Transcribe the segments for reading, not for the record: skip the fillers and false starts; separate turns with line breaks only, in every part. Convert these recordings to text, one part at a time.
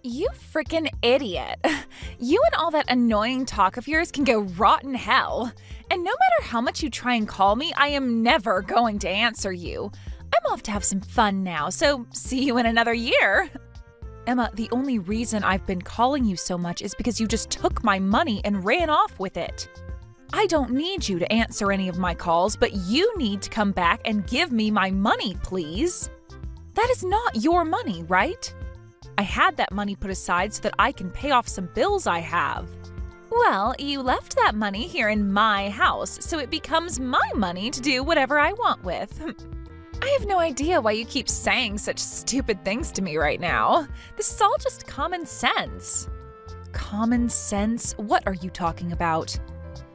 You frickin' idiot. You and all that annoying talk of yours can go rot in hell. And no matter how much you try and call me, I am never going to answer you. I'm off to have some fun now, so see you in another year. Emma, the only reason I've been calling you so much is because you just took my money and ran off with it. I don't need you to answer any of my calls, but you need to come back and give me my money, please. That is not your money, right? I had that money put aside so that I can pay off some bills I have. Well, you left that money here in my house, so it becomes my money to do whatever I want with. I have no idea why you keep saying such stupid things to me right now. This is all just common sense. Common sense? What are you talking about?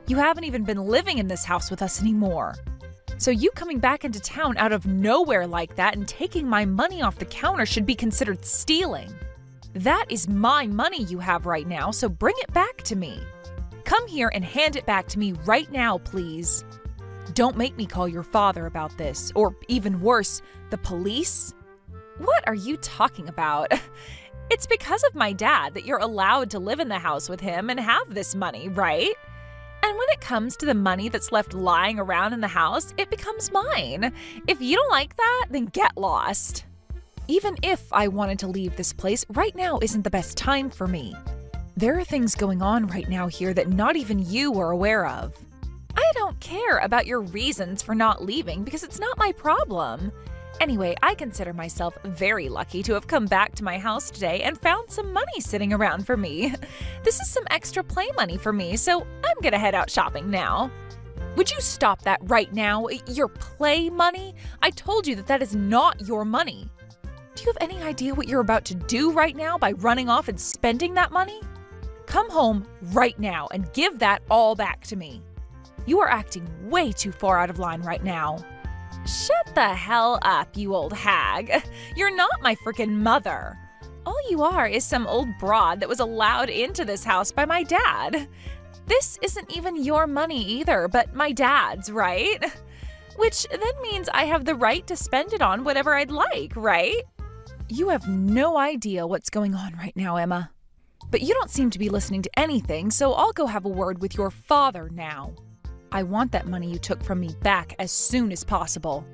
You haven't even been living in this house with us anymore. So you coming back into town out of nowhere like that and taking my money off the counter should be considered stealing. That is my money you have right now, so bring it back to me. Come here and hand it back to me right now, please. Don't make me call your father about this, or even worse, the police. What are you talking about? It's because of my dad that you're allowed to live in the house with him and have this money, right? And when it comes to the money that's left lying around in the house, it becomes mine. If you don't like that, then get lost. Even if I wanted to leave this place, right now isn't the best time for me. There are things going on right now here that not even you are aware of. I don't care about your reasons for not leaving because it's not my problem. Anyway, I consider myself very lucky to have come back to my house today and found some money sitting around for me. This is some extra play money for me, so I'm gonna head out shopping now. Would you stop that right now? Your play money? I told you that is not your money. Do you have any idea what you're about to do right now by running off and spending that money? Come home right now and give that all back to me. You are acting way too far out of line right now. Shut the hell up, you old hag. You're not my freaking mother. All you are is some old broad that was allowed into this house by my dad. This isn't even your money either, but my dad's, right? Which then means I have the right to spend it on whatever I'd like, right? You have no idea what's going on right now, Emma. But you don't seem to be listening to anything, so I'll go have a word with your father now. I want that money you took from me back as soon as possible.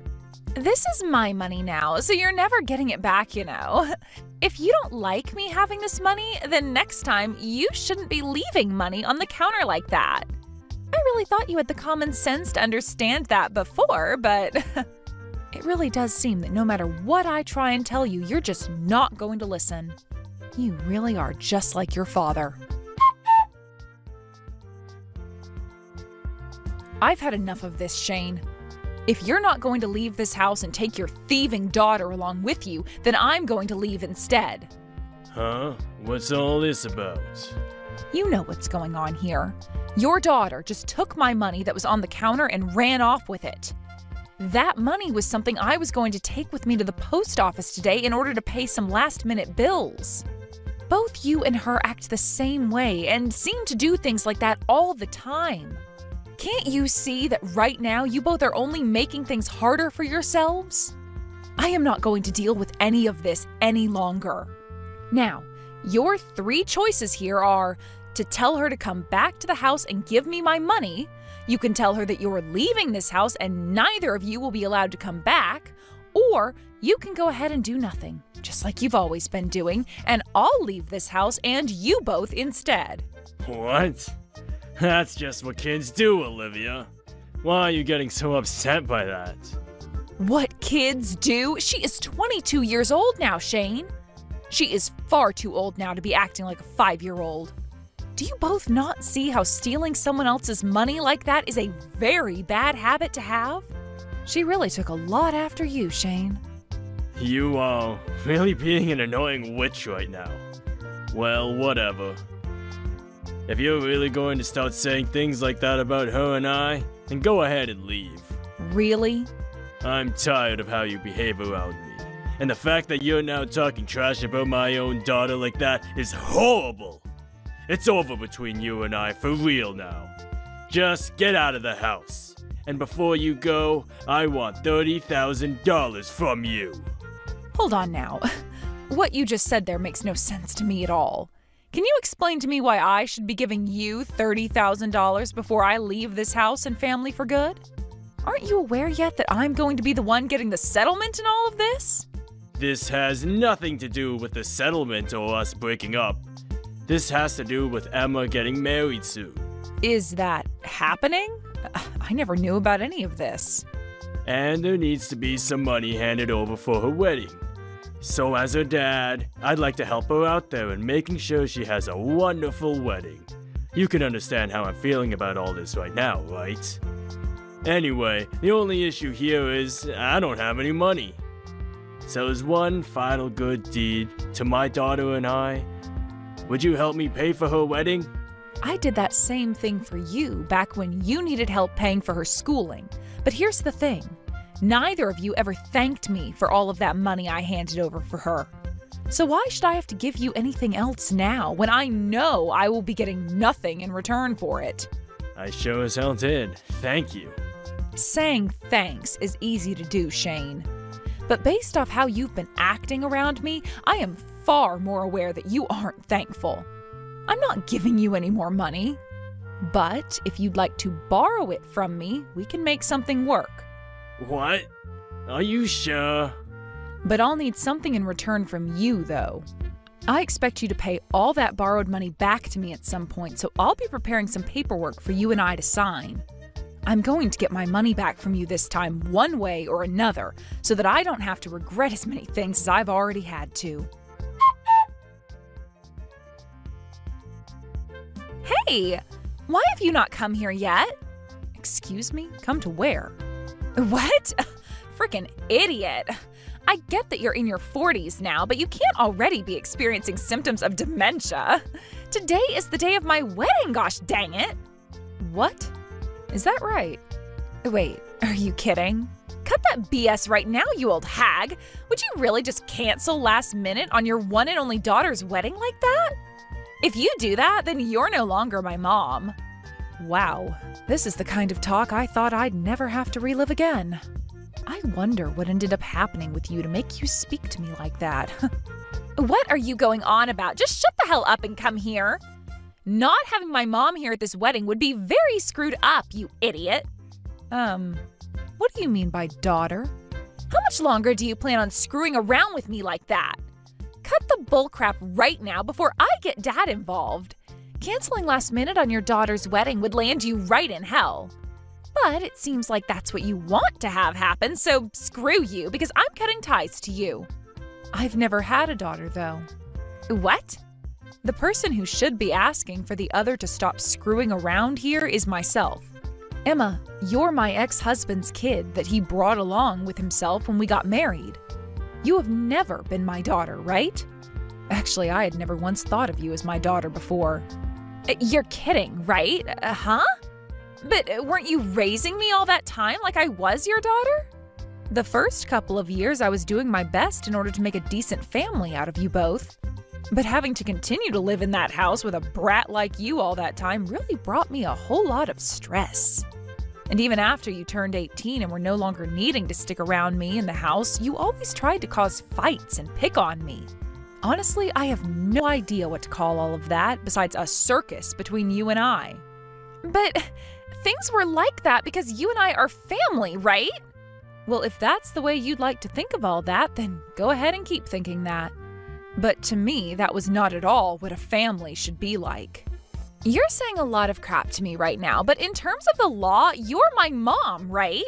This is my money now, so you're never getting it back, you know. If you don't like me having this money, then next time you shouldn't be leaving money on the counter like that. I really thought you had the common sense to understand that before, but it really does seem that no matter what I try and tell you, you're just not going to listen. You really are just like your father. I've had enough of this, Shane. If you're not going to leave this house and take your thieving daughter along with you, then I'm going to leave instead.
Huh? What's all this about?
You know what's going on here. Your daughter just took my money that was on the counter and ran off with it. That money was something I was going to take with me to the post office today in order to pay some last-minute bills. Both you and her act the same way and seem to do things like that all the time. Can't you see that right now you both are only making things harder for yourselves? I am not going to deal with any of this any longer. Now, your three choices here are to tell her to come back to the house and give me my money. You can tell her that you're leaving this house and neither of you will be allowed to come back. Or you can go ahead and do nothing, just like you've always been doing, and I'll leave this house and you both instead.
What? That's just what kids do, Olivia. Why are you getting so upset by that?
What kids do? She is 22 years old now, Shane. She is far too old now to be acting like a 5-year-old. Do you both not see how stealing someone else's money like that is a very bad habit to have? She really took a lot after you, Shane.
You are really being an annoying witch right now. Well, whatever. If you're really going to start saying things like that about her and I, then go ahead and leave.
Really?
I'm tired of how you behave around me. And the fact that you're now talking trash about my own daughter like that is horrible. It's over between you and I for real now. Just get out of the house. And before you go, I want $30,000 from you.
Hold on now. What you just said there makes no sense to me at all. Can you explain to me why I should be giving you $30,000 before I leave this house and family for good? Aren't you aware yet that I'm going to be the one getting the settlement in all of this?
This has nothing to do with the settlement or us breaking up. This has to do with Emma getting married soon.
Is that happening? I never knew about any of this.
And there needs to be some money handed over for her wedding. So as her dad, I'd like to help her out there in making sure she has a wonderful wedding. You can understand how I'm feeling about all this right now, right? Anyway, the only issue here is I don't have any money. So as one final good deed to my daughter and I, would you help me pay for her wedding?
I did that same thing for you back when you needed help paying for her schooling. But here's the thing. Neither of you ever thanked me for all of that money I handed over for her. So why should I have to give you anything else now when I know I will be getting nothing in return for it?
I sure as hell did. Thank you.
Saying thanks is easy to do, Shane. But based off how you've been acting around me, I am far more aware that you aren't thankful. I'm not giving you any more money. But if you'd like to borrow it from me, we can make something work.
What? Are you sure?
But I'll need something in return from you, though. I expect you to pay all that borrowed money back to me at some point, so I'll be preparing some paperwork for you and I to sign. I'm going to get my money back from you this time one way or another, so that I don't have to regret as many things as I've already had to. Hey! Why have you not come here yet? Excuse me? Come to where? What? Frickin' idiot. I get that you're in your 40s now, but you can't already be experiencing symptoms of dementia. Today is the day of my wedding, gosh dang it. What? Is that right? Wait, are you kidding? Cut that BS right now, you old hag. Would you really just cancel last minute on your one and only daughter's wedding like that? If you do that, then you're no longer my mom. Wow, this is the kind of talk I thought I'd never have to relive again. I wonder what ended up happening with you to make you speak to me like that. What are you going on about? Just shut the hell up and come here. Not having my mom here at this wedding would be very screwed up, you idiot. What do you mean by daughter? How much longer do you plan on screwing around with me like that? Cut the bullcrap right now before I get Dad involved. Canceling last minute on your daughter's wedding would land you right in hell. But it seems like that's what you want to have happen, so screw you, because I'm cutting ties to you. I've never had a daughter, though. What? The person who should be asking for the other to stop screwing around here is myself. Emma, you're my ex-husband's kid that he brought along with himself when we got married. You have never been my daughter, right? Actually, I had never once thought of you as my daughter before. You're kidding, right? Huh? But weren't you raising me all that time like I was your daughter? The first couple of years I was doing my best in order to make a decent family out of you both. But having to continue to live in that house with a brat like you all that time really brought me a whole lot of stress. And even after you turned 18 and were no longer needing to stick around me in the house, you always tried to cause fights and pick on me. Honestly, I have no idea what to call all of that besides a circus between you and I. But things were like that because you and I are family, right? Well, if that's the way you'd like to think of all that, then go ahead and keep thinking that. But to me, that was not at all what a family should be like. You're saying a lot of crap to me right now, but in terms of the law, you're my mom, right?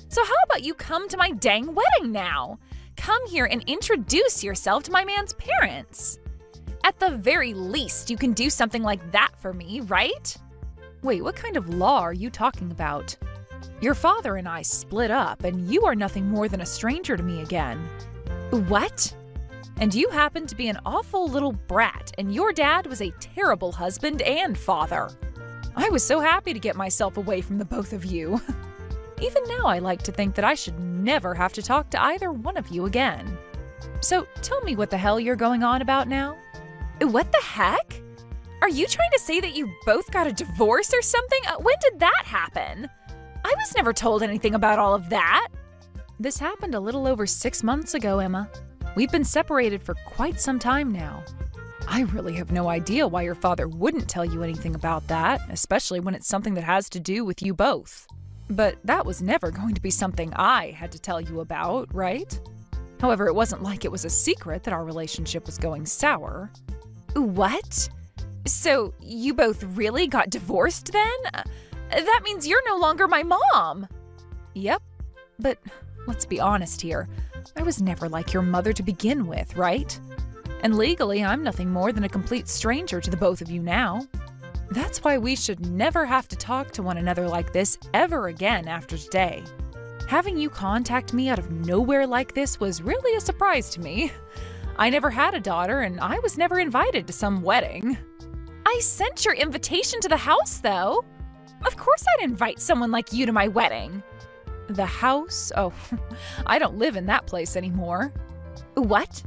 So how about you come to my dang wedding now? Come here and introduce yourself to my man's parents. At the very least, you can do something like that for me, right? Wait, what kind of law are you talking about? Your father and I split up, and you are nothing more than a stranger to me again. What? And you happen to be an awful little brat, and your dad was a terrible husband and father. I was so happy to get myself away from the both of you. Even now, I like to think that I should never have to talk to either one of you again. So tell me what the hell you're going on about now? What the heck? Are you trying to say that you both got a divorce or something? When did that happen? I was never told anything about all of that. This happened a little over 6 months ago, Emma. We've been separated for quite some time now. I really have no idea why your father wouldn't tell you anything about that, especially when it's something that has to do with you both. But that was never going to be something I had to tell you about, right? However, it wasn't like it was a secret that our relationship was going sour. What? So you both really got divorced then? That means you're no longer my mom. Yep, but let's be honest here. I was never like your mother to begin with, right? And legally, I'm nothing more than a complete stranger to the both of you now. That's why we should never have to talk to one another like this ever again after today. Having you contact me out of nowhere like this was really a surprise to me. I never had a daughter, and I was never invited to some wedding. I sent your invitation to the house, though. Of course I'd invite someone like you to my wedding. The house? Oh, I don't live in that place anymore. What?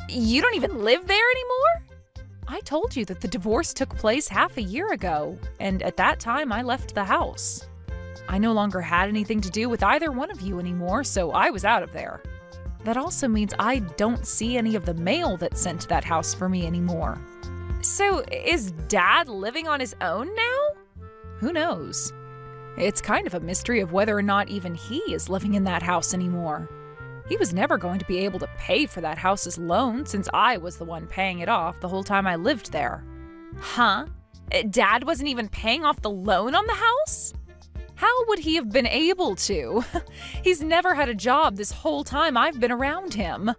You don't even live there anymore? I told you that the divorce took place half a year ago, and at that time I left the house. I no longer had anything to do with either one of you anymore, so I was out of there. That also means I don't see any of the mail that's sent to that house for me anymore. So is Dad living on his own now? Who knows? It's kind of a mystery of whether or not even he is living in that house anymore. He was never going to be able to pay for that house's loan since I was the one paying it off the whole time I lived there. Huh? Dad wasn't even paying off the loan on the house? How would he have been able to? He's never had a job this whole time I've been around him.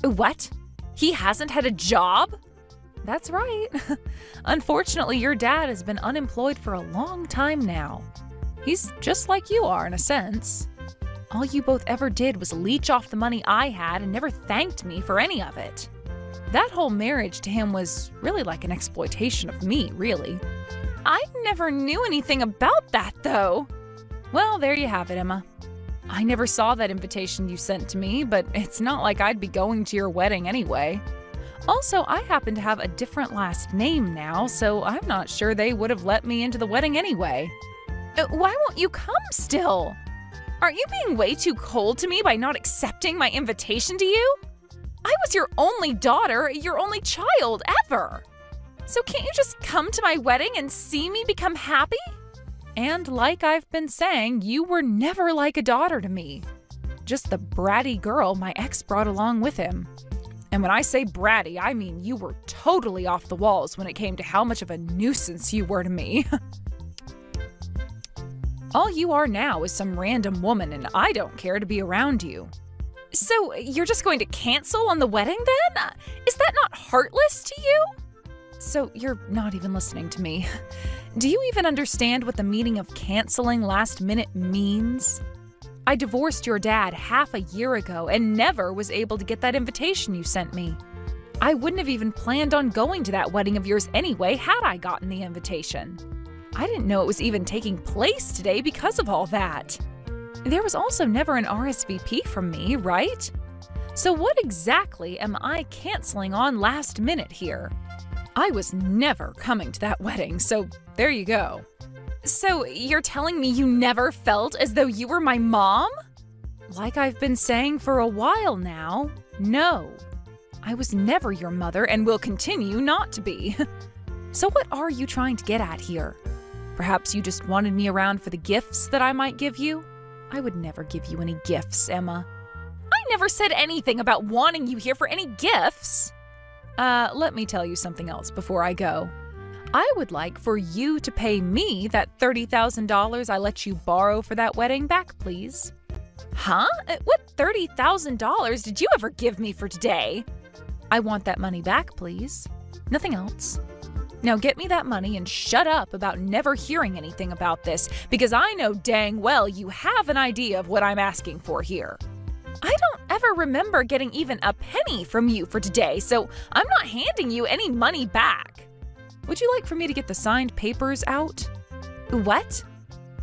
What? He hasn't had a job? That's right. Unfortunately, your dad has been unemployed for a long time now. He's just like you are in a sense. All you both ever did was leech off the money I had and never thanked me for any of it. That whole marriage to him was really like an exploitation of me, really. I never knew anything about that, though. Well, there you have it, Emma. I never saw that invitation you sent to me, but it's not like I'd be going to your wedding anyway. Also, I happen to have a different last name now, so I'm not sure they would have let me into the wedding anyway. Why won't you come still? Aren't you being way too cold to me by not accepting my invitation to you? I was your only daughter, your only child ever. So can't you just come to my wedding and see me become happy? And like I've been saying, you were never like a daughter to me. Just the bratty girl my ex brought along with him. And when I say bratty, I mean you were totally off the walls when it came to how much of a nuisance you were to me. All you are now is some random woman, and I don't care to be around you. So you're just going to cancel on the wedding then? Is that not heartless to you? So you're not even listening to me. Do you even understand what the meaning of canceling last minute means? I divorced your dad half a year ago and never was able to get that invitation you sent me. I wouldn't have even planned on going to that wedding of yours anyway had I gotten the invitation. I didn't know it was even taking place today because of all that. There was also never an RSVP from me, right? So what exactly am I canceling on last minute here? I was never coming to that wedding, so there you go. So you're telling me you never felt as though you were my mom? Like I've been saying for a while now, no. I was never your mother and will continue not to be. So what are you trying to get at here? Perhaps you just wanted me around for the gifts that I might give you? I would never give you any gifts, Emma. I never said anything about wanting you here for any gifts. Let me tell you something else before I go. I would like for you to pay me that $30,000 I let you borrow for that wedding back, please. Huh? What $30,000 did you ever give me for today? I want that money back, please. Nothing else. Now get me that money and shut up about never hearing anything about this, because I know dang well you have an idea of what I'm asking for here. I don't ever remember getting even a penny from you for today, so I'm not handing you any money back. Would you like for me to get the signed papers out? What?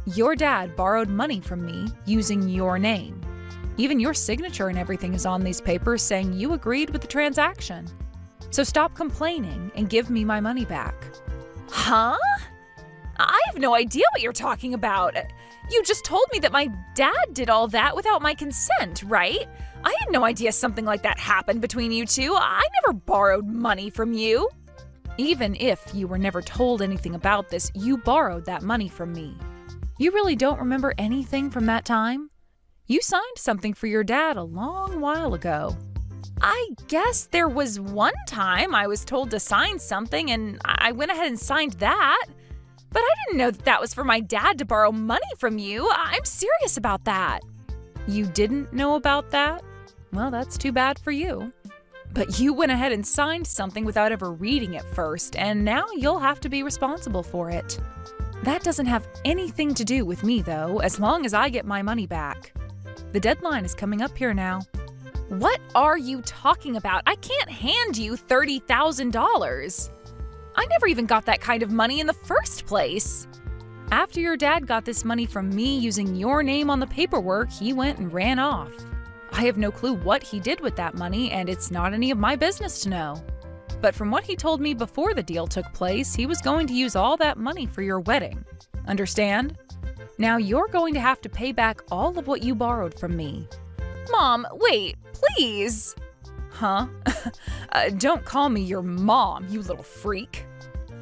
Your dad borrowed money from me using your name. Even your signature and everything is on these papers saying you agreed with the transaction. So stop complaining and give me my money back. Huh? I have no idea what you're talking about. You just told me that my dad did all that without my consent, right? I had no idea something like that happened between you two. I never borrowed money from you. Even if you were never told anything about this, you borrowed that money from me. You really don't remember anything from that time? You signed something for your dad a long while ago. I guess there was one time I was told to sign something and I went ahead and signed that. But I didn't know that that was for my dad to borrow money from you. I'm serious about that. You didn't know about that? Well, that's too bad for you. But you went ahead and signed something without ever reading it first, and now you'll have to be responsible for it. That doesn't have anything to do with me, though, as long as I get my money back. The deadline is coming up here now. What are you talking about? I can't hand you $30,000. I never even got that kind of money in the first place. After your dad got this money from me using your name on the paperwork, he went and ran off. I have no clue what he did with that money, and it's not any of my business to know. But from what he told me before the deal took place, he was going to use all that money for your wedding. Understand? Now you're going to have to pay back all of what you borrowed from me. Mom, wait, please. Huh? Don't call me your mom, you little freak.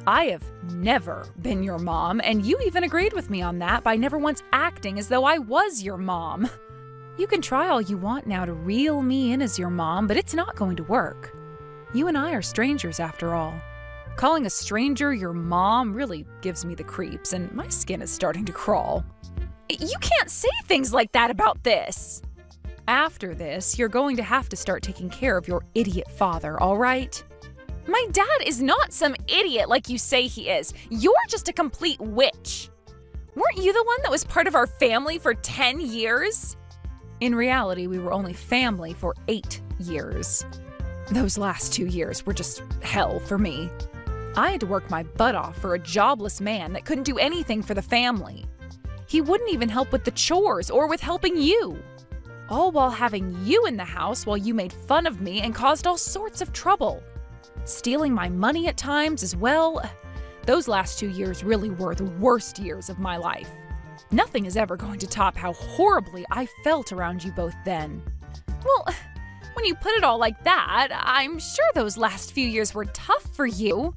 I have never been your mom, and you even agreed with me on that by never once acting as though I was your mom. You can try all you want now to reel me in as your mom, but it's not going to work. You and I are strangers after all. Calling a stranger your mom really gives me the creeps, and my skin is starting to crawl. You can't say things like that about this. After this, you're going to have to start taking care of your idiot father, all right? My dad is not some idiot like you say he is. You're just a complete witch. Weren't you the one that was part of our family for 10 years? In reality, we were only family for 8 years. Those last 2 years were just hell for me. I had to work my butt off for a jobless man that couldn't do anything for the family. He wouldn't even help with the chores or with helping you. All while having you in the house while you made fun of me and caused all sorts of trouble. Stealing my money at times as well. Those last 2 years really were the worst years of my life. Nothing is ever going to top how horribly I felt around you both then. Well, when you put it all like that, I'm sure those last few years were tough for you.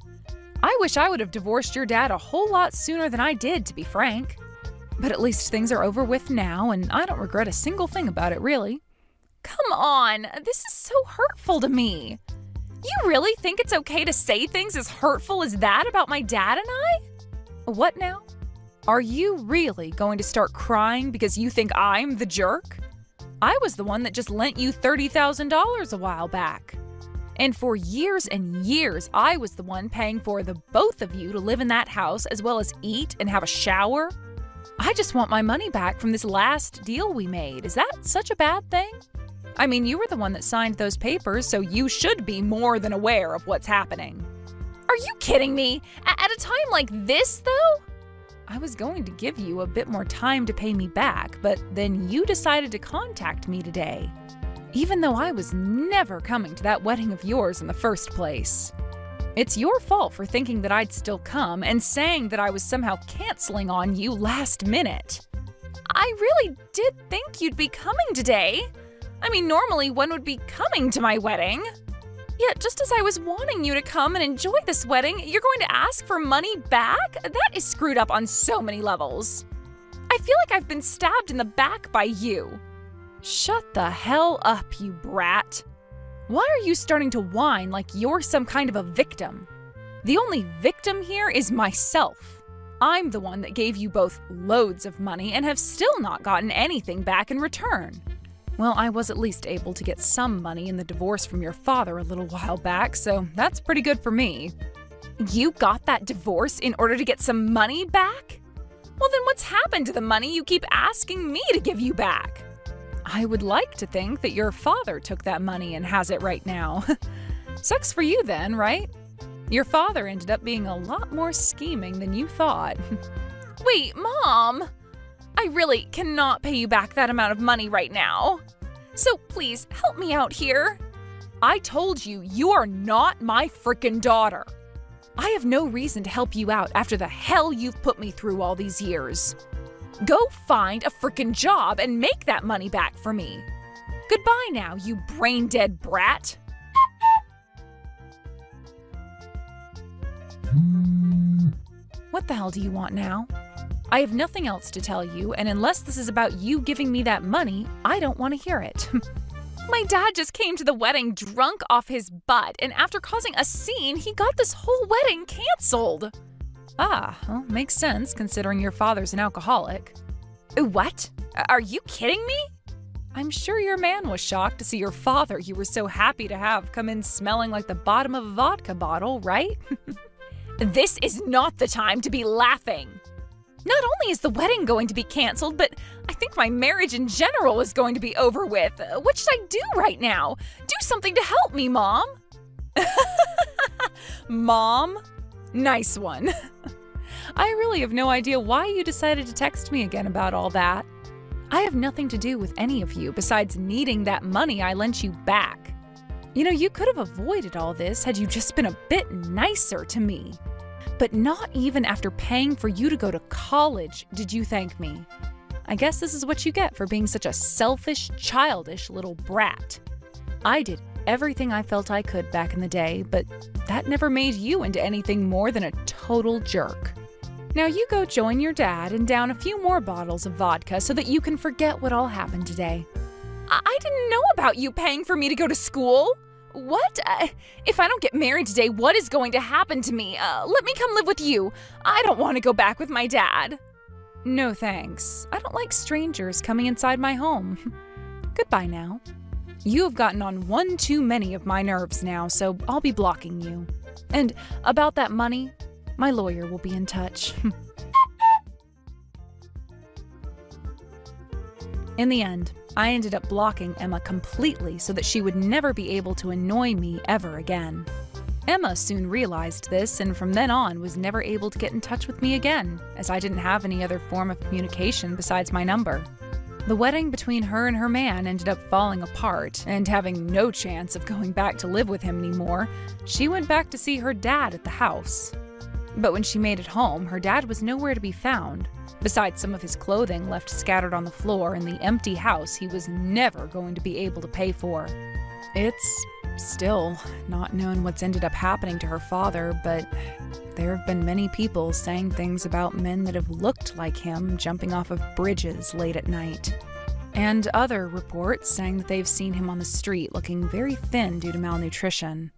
I wish I would have divorced your dad a whole lot sooner than I did, to be frank. But at least things are over with now, and I don't regret a single thing about it, really. Come on, this is so hurtful to me. You really think it's okay to say things as hurtful as that about my dad and I? What now? Are you really going to start crying because you think I'm the jerk? I was the one that just lent you $30,000 a while back. And for years and years, I was the one paying for the both of you to live in that house as well as eat and have a shower. I just want my money back from this last deal we made. Is that such a bad thing? I mean, you were the one that signed those papers, so you should be more than aware of what's happening. Are you kidding me? At a time like this, though? I was going to give you a bit more time to pay me back, but then you decided to contact me today, even though I was never coming to that wedding of yours in the first place. It's your fault for thinking that I'd still come and saying that I was somehow canceling on you last minute. I really did think you'd be coming today. I mean, normally one would be coming to my wedding. Yet, just as I was wanting you to come and enjoy this wedding, you're going to ask for money back? That is screwed up on so many levels. I feel like I've been stabbed in the back by you. Shut the hell up, you brat. Why are you starting to whine like you're some kind of a victim? The only victim here is myself. I'm the one that gave you both loads of money and have still not gotten anything back in return. Well, I was at least able to get some money in the divorce from your father a little while back, so that's pretty good for me. You got that divorce in order to get some money back? Well, then what's happened to the money you keep asking me to give you back? I would like to think that your father took that money and has it right now. Sucks for you then, right? Your father ended up being a lot more scheming than you thought. Wait, Mom! I really cannot pay you back that amount of money right now. So please, help me out here. I told you, you are not my frickin' daughter. I have no reason to help you out after the hell you've put me through all these years. Go find a frickin' job and make that money back for me. Goodbye now, you brain-dead brat. What the hell do you want now? I have nothing else to tell you, and unless this is about you giving me that money, I don't want to hear it. My dad just came to the wedding drunk off his butt, and after causing a scene, he got this whole wedding canceled. Ah, well, makes sense considering your father's an alcoholic. What? Are you kidding me? I'm sure your man was shocked to see your father you were so happy to have come in smelling like the bottom of a vodka bottle, right? This is not the time to be laughing. Not only is the wedding going to be canceled, but I think my marriage in general is going to be over with. What should I do right now? Do something to help me, Mom. Mom? Nice one. I really have no idea why you decided to text me again about all that. I have nothing to do with any of you besides needing that money I lent you back. You know, you could have avoided all this had you just been a bit nicer to me. But not even after paying for you to go to college did you thank me. I guess this is what you get for being such a selfish, childish little brat. I did everything I felt I could back in the day, but that never made you into anything more than a total jerk. Now you go join your dad and down a few more bottles of vodka so that you can forget what all happened today. I didn't know about you paying for me to go to school. What? If I don't get married today, what is going to happen to me? Let me come live with you. I don't want to go back with my dad. No thanks. I don't like strangers coming inside my home. Goodbye now. You have gotten on one too many of my nerves now, so I'll be blocking you. And about that money, my lawyer will be in touch. In the end, I ended up blocking Emma completely so that she would never be able to annoy me ever again. Emma soon realized this and from then on was never able to get in touch with me again, as I didn't have any other form of communication besides my number. The wedding between her and her man ended up falling apart, and having no chance of going back to live with him anymore, she went back to see her dad at the house. But when she made it home, her dad was nowhere to be found, besides some of his clothing left scattered on the floor in the empty house he was never going to be able to pay for. It's still not known what's ended up happening to her father, but there have been many people saying things about men that have looked like him jumping off of bridges late at night. And other reports saying that they've seen him on the street looking very thin due to malnutrition.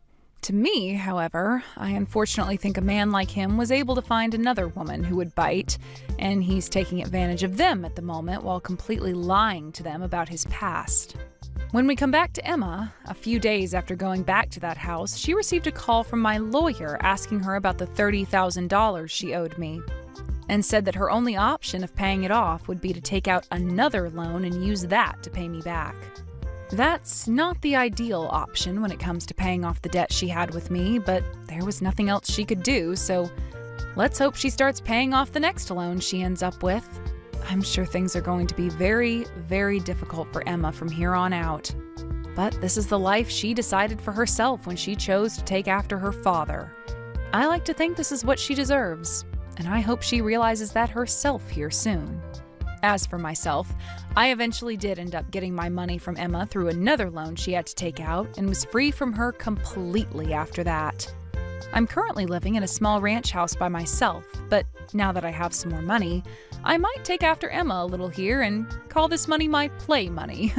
To me, however, I unfortunately think a man like him was able to find another woman who would bite, and he's taking advantage of them at the moment while completely lying to them about his past. When we come back to Emma, a few days after going back to that house, she received a call from my lawyer asking her about the $30,000 she owed me, and said that her only option of paying it off would be to take out another loan and use that to pay me back. That's not the ideal option when it comes to paying off the debt she had with me, but there was nothing else she could do, so let's hope she starts paying off the next loan she ends up with. I'm sure things are going to be very, very difficult for Emma from here on out. But this is the life she decided for herself when she chose to take after her father. I like to think this is what she deserves, and I hope she realizes that herself here soon. As for myself, I eventually did end up getting my money from Emma through another loan she had to take out and was free from her completely after that. I'm currently living in a small ranch house by myself, but now that I have some more money, I might take after Emma a little here and call this money my play money.